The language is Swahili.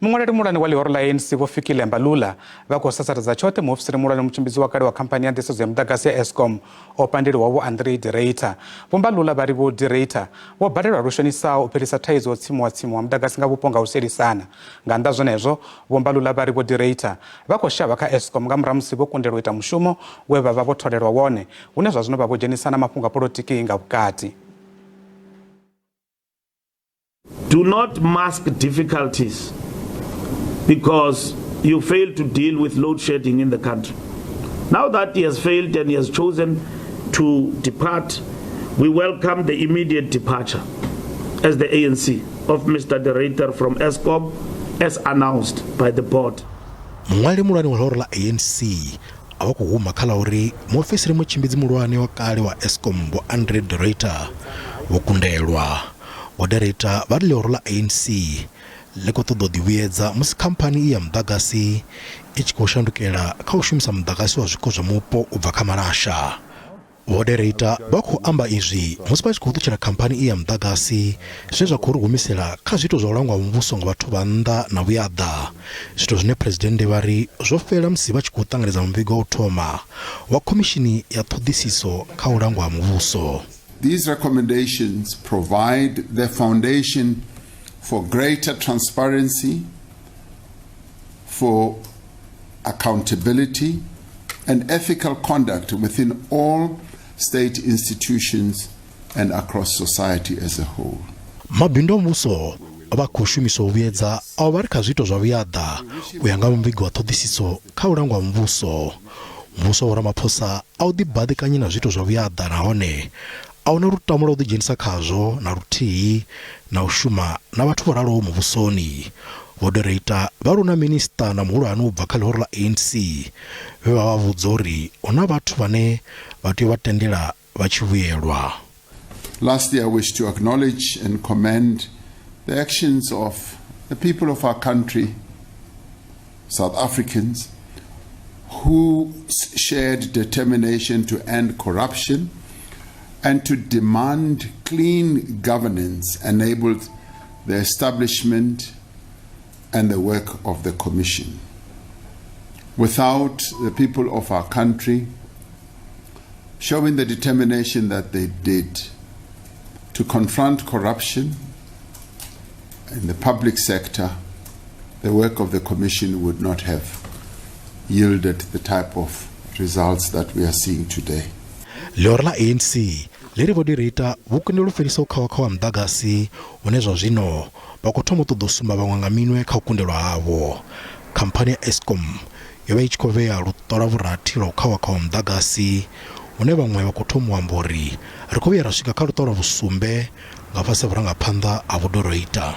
Munwaleli-muhulwane wa lihoro la ANC vho-Fikile Mbalula va khou sasaladza tshothe muofisiri-muhulwane mutshimbidzi wa kale wa khamphani ya ndisedzo ya mudagasi ya Eskom o pandeliwaho vho-Andre Ruyter. Vho-Mbalula vari vho-De Ruyter vho balelwa shonisaho u fhelisa thaidzo tsimiwa-tsimiwa mudagasi nga vhupo nga u sielisana. Nga nnda zwenezwo vho-Mbalula vari vho-De Ruyter va khou shavha kha Eskom nga murahu musi vho kundelwa u ita mushumo we vha vha vho tholelwa wone hune zwa zwino vha vho dzhenisa na mafhungo a polotiki nga vhukati. Do not mask difficulties because you failed to deal with load shedding in the country. Now that he has failed and he has chosen to depart, we welcome the immediate departure as the ANC of Mr. Ruyter from Eskom as announced by the board. Munwaleli-muhulwane wa lihoro la ANC awakuhuma khala uri muofisiri-muhulwane wa kale wa Eskom vho-Andre Ruyter wokundelwa. Vho-De Ruyter vari lihoro la ANC leko ṱoḓa u ḓivhuedza musi khamphani ya mudagasi i tshi khou shandukela kha u shumisa mudagasi wa zwiko zwa mupo u bva kha malasha. Vho-De Ruyter vha khou amba izwi musi vha tshi khou ṱutshela khamphani ya mudagasi zwe zwa khou ri humisela kha zwithu zwa u langwa muvhuso nga vhathu vha nnda na vhuyaḓa, zwithu zwine presidennde vha ri zwo fhela musi vha tshi khou ṱanganedza muvhigo wa u thoma wa khomishini ya ṱhoḓisiso kha u langwa muvhuso. These recommendations provide the foundation for greater transparency, for accountability and ethical conduct within all state institutions and across society as a whole. Mabindu a muvhuso vha khou shumiswa u vhuedza avo vha ri kha zwiito zwa vhuyaḓa u ya nga muvhigo wa ṱhoḓisiso kha u langwa muvhuso. Muvhuso wa Ramaphosa a u ḓibadekanye na zwiito zwa vhuyaḓa nahone a una lutamo lwa u ḓidzhenisa khazwo na luthihi na u shuma na vhathu vho raloho muvhusoni. Vho-De Ruyter vha ri na minista na muhulwane u bva kha lihoro la ANC vhe vha vha vhudza uri hu na vhathu vhane vha tea u vha tendela vha tshi vhuyelwa. Lastly, I wish to acknowledge and commend the actions of the people of our country, South Africans, who shared determination to end corruption and to demand clean governance enabled the establishment and the work of the Commission. Without the people of our country showing the determination that they did to confront corruption in the public sector, the work of the Commission would not have yielded the type of results that we are seeing today. Lihoro la ANC leri vho-De Ruyter vhukundelwa u fhelisa u khawa wa mudagasi hune zwa zwino vha khou thoma u ṱoḓa u sumba vhaṅwe nga minwe kha u kundelwa havho. Khamphani ya Eskom yo vha i tshi khou vhea luṱo lwa vhurathi lwa u khawa wa mudagasi hune vhaṅwe vha khou thoma u amba uri ri khou vhuya ra swika kha luṱo lwa vhusumbe nga fhasi ha vhurangaphanḓa ha vho-De Ruyter.